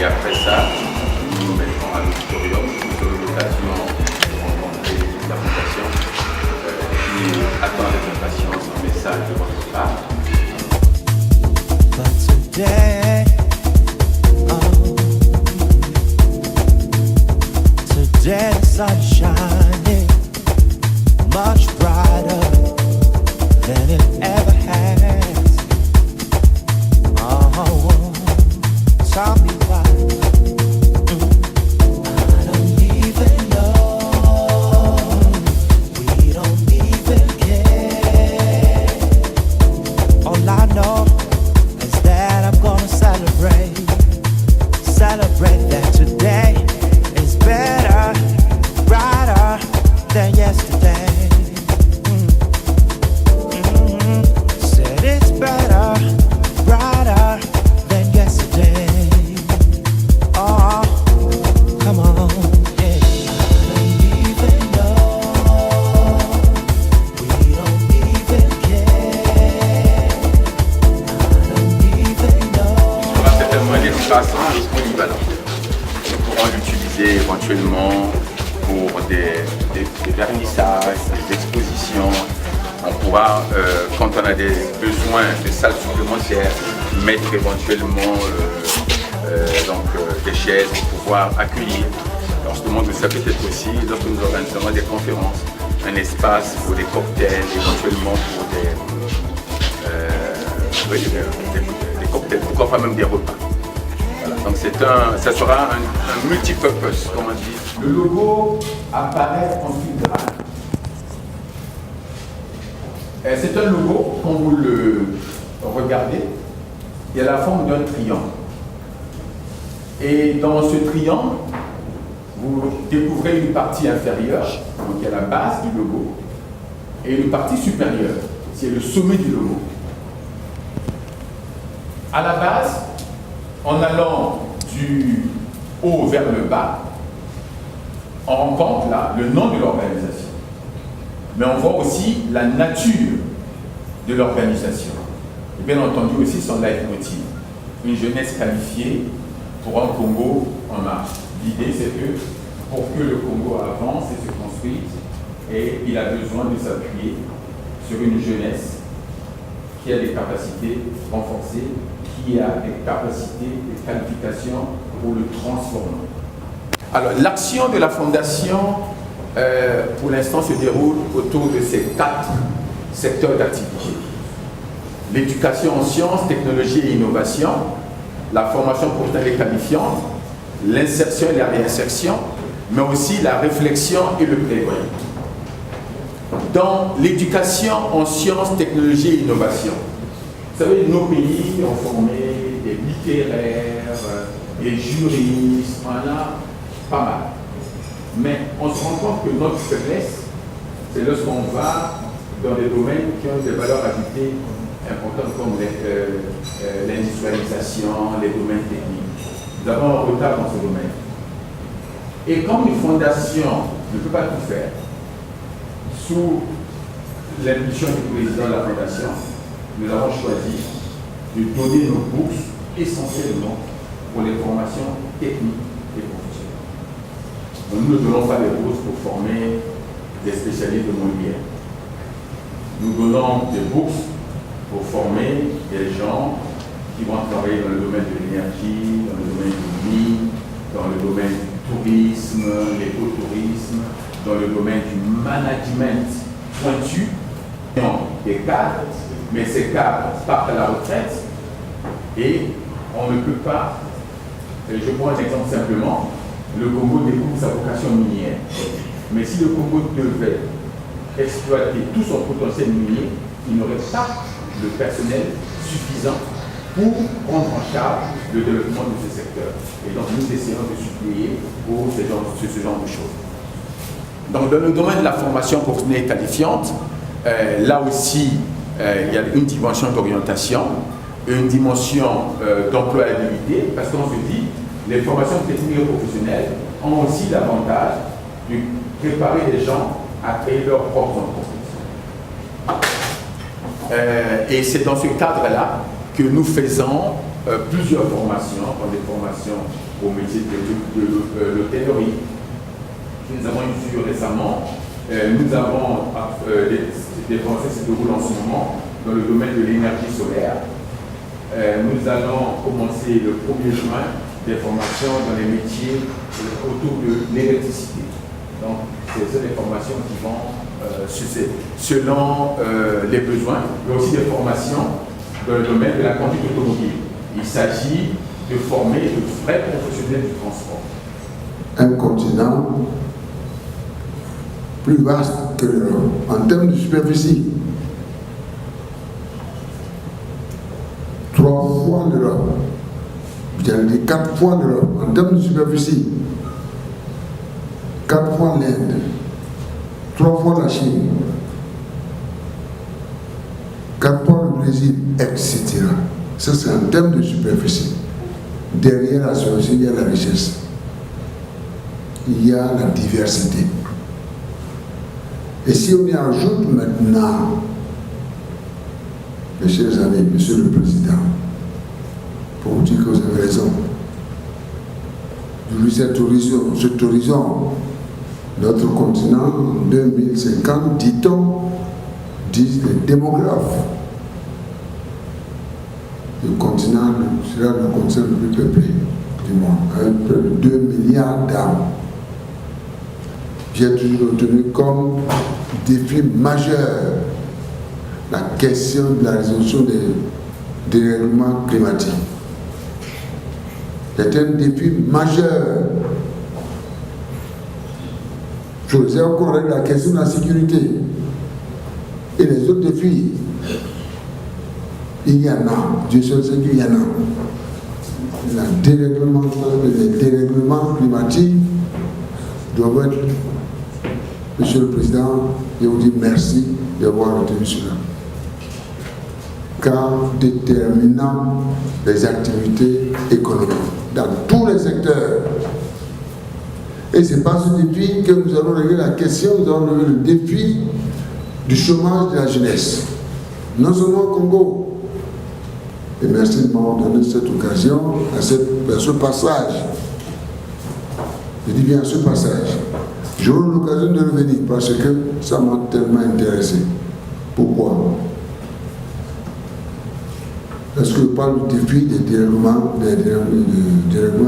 Et après ça, nous nous mettons à l'auditorium, nous aurons l'occasion de rencontrer la fondation qui attend avec impatience un message de votre part. But today, today the sun is shining much brighter than it ever has. Oh, tell me why. I don't even know. We don't even care. All I know is that I'm gonna celebrate that today is better, brighter than yesterday. Said it's better, brighter than yesterday. Oh, come on, yeah. I don't even know. We don't even care. I don't even know. On va certainement un espace polyvalent. Nous pourrons l'utiliser éventuellement pour des vernissages, des expositions. On pourra, quand on a des besoins de salles supplémentaires, mettre éventuellement des chaises pour pouvoir accueillir. On se demande que ça peut être aussi, lorsque nous organisons des conférences, un espace pour des cocktails, éventuellement pour des cocktails, pourquoi pas même des repas. Voilà. Donc ça sera un multipurpose, comme on dit. Le logo apparaît en filigrane. C'est un logo, quand vous le regardez, il y a la forme d'un triangle. Et dans ce triangle, vous découvrez une partie inférieure, donc il y a la base du logo, et une partie supérieure, c'est le sommet du logo. À la base, en allant du haut vers le bas, on rencontre là le nom de l'organisation. Mais on voit aussi la nature de l'organisation. Et bien entendu aussi son leitmotiv, une jeunesse qualifiée pour un Congo en marche. L'idée c'est que pour que le Congo avance et se construise, et il a besoin de s'appuyer sur une jeunesse qui a des capacités renforcées, qui a des capacités, des qualifications pour le transformer. Alors l'action de la Fondation pour l'instant se déroule autour de ces 4 secteurs d'activité. L'éducation en sciences, technologies et innovation, la formation professionnelle et qualifiante, l'insertion et la réinsertion, mais aussi la réflexion et le plaidoyer. Dans l'éducation en sciences, technologies et innovation, vous savez, nos pays ont formé des littéraires, des juristes, on en a pas mal. Mais on se rend compte que notre faiblesse, c'est lorsqu'on va dans des domaines qui ont des valeurs ajoutées importantes comme l'industrialisation, les domaines techniques. Nous avons un retard dans ce domaine. Et comme une fondation ne peut pas tout faire, sous l'impulsion du président de la fondation, nous avons choisi de donner nos bourses essentiellement pour les formations techniques et professionnelles. Donc, nous ne donnons pas des bourses pour former des spécialistes de Molière. Nous donnons des bourses pour former des gens qui vont travailler dans le domaine de l'énergie, dans le domaine du mine, dans le domaine du tourisme, l'écotourisme, dans le domaine du management pointu, des cadres, mais ces cadres partent à la retraite et on ne peut pas, je prends un exemple simplement, le Congo découvre sa vocation minière. Mais si le Congo devait exploiter tout son potentiel minier, il n'aurait pas le personnel suffisant pour prendre en charge le développement de ce secteur. Et donc nous essayons de suppléer pour ce genre de choses. Donc dans le domaine de la formation professionnelle qualifiante, là aussi, il y a une dimension d'orientation, une dimension d'employabilité, parce qu'on se dit, les formations techniques et professionnelles ont aussi l'avantage de préparer les gens à créer leurs propres entreprises. Et c'est dans ce cadre-là que nous faisons plusieurs formations, comme des formations au métier de l'hôtellerie. Nous avons eu récemment, nous avons des formations qui se déroulent en ce moment dans le domaine de l'énergie solaire. Nous allons commencer le 1er juin des formations dans les métiers autour de l'électricité. Donc, ce sont des formations qui vont selon les besoins, mais aussi des formations dans le domaine de la conduite automobile. Il s'agit de former de vrais professionnels du transport. Un continent plus vaste que l'Europe en termes de superficie. 3 fois l'Europe. J'allais dire 4 fois l'Europe en termes de superficie. 4 fois l'Inde. 3 fois la Chine. 4 fois le Brésil, etc. Ça, c'est en termes de superficie. Derrière la superficie, il y a la richesse. Il y a la diversité. Et si on y ajoute maintenant, mes chers amis, Monsieur le Président, pour vous dire que vous avez raison, depuis cet horizon, notre continent, en 2050, dit-on, disent les démographes, le continent sera le continent le plus peuplé du monde, avec près de 2 milliards d'âmes. J'ai toujours retenu comme défi majeur la question de la résolution des dérèglements climatiques. C'est un défi majeur. Je vous ai encore la question de la sécurité et les autres défis. Il y en a, Dieu seul sait qu'il y en a. Les dérèglements climatiques doivent être. Monsieur le Président, je vous dis merci d'avoir retenu cela. Car déterminant les activités économiques dans tous les secteurs. Et c'est par ce défi que nous allons régler la question, nous allons régler le défi du chômage de la jeunesse. Non seulement au Congo. Et merci de m'avoir donné cette occasion, à ce passage. Je dis bien à ce passage. J'aurai l'occasion de revenir parce que ça m'a tellement intéressé. Pourquoi? Parce que je parle du défi des dérèglements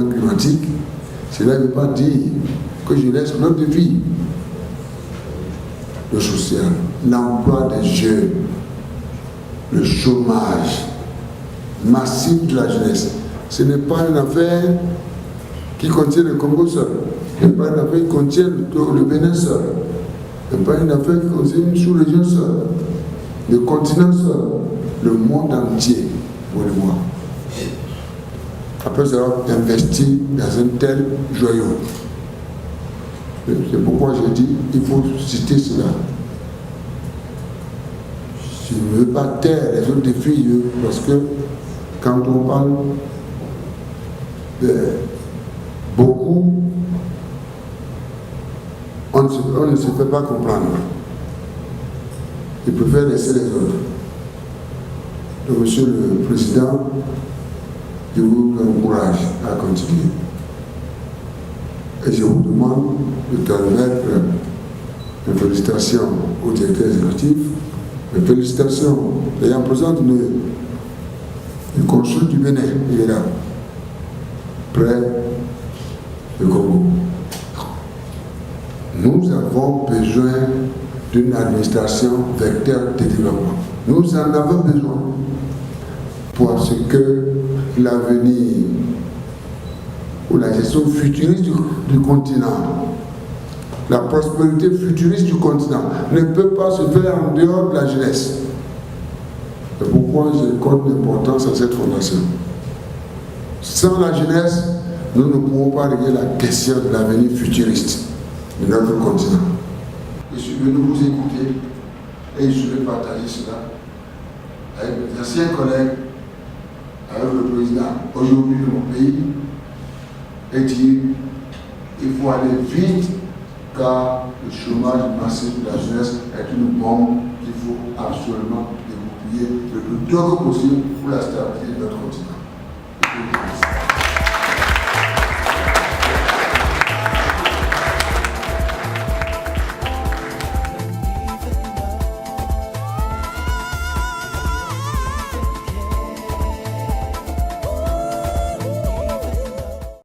climatiques. Cela ne veut pas dire que je laisse l'autre défi. Le social, l'emploi des jeunes, le chômage massif de la jeunesse. Ce n'est pas une affaire qui contient le Congo seul. Ce n'est pas une affaire qui contient le Bénin seul. Ce n'est pas une affaire qui contient une sous-région seule. Le continent seul. Le monde entier, pour le voir. Après avoir investi dans un tel joyau. C'est pourquoi j'ai dit, il faut citer cela. Je ne veux pas taire les autres défis, parce que quand on parle de beaucoup, on ne se fait pas comprendre. Ils préfèrent laisser les autres. Donc, Monsieur le Président, je vous encourage à continuer. Et je vous demande de transmettre mes félicitations au directeur exécutif, mes félicitations ayant présent du consul du Bénin, il est là, près du Congo. Nous avons besoin d'une administration vecteur de développement. Nous en avons besoin parce que l'avenir ou la gestion futuriste du continent, la prospérité futuriste du continent ne peut pas se faire en dehors de la jeunesse. C'est pourquoi je accorde l'importance à cette fondation. Sans la jeunesse, nous ne pouvons pas régler la question de l'avenir futuriste de notre continent. Je suis venu vous écouter et je vais partager cela avec mes anciens collègues, avec le président aujourd'hui de mon pays, et dire qu'il faut aller vite car le chômage massif de la jeunesse est une bombe qu'il faut absolument dégoupiller le plus tôt que possible pour la stabilité de notre continent.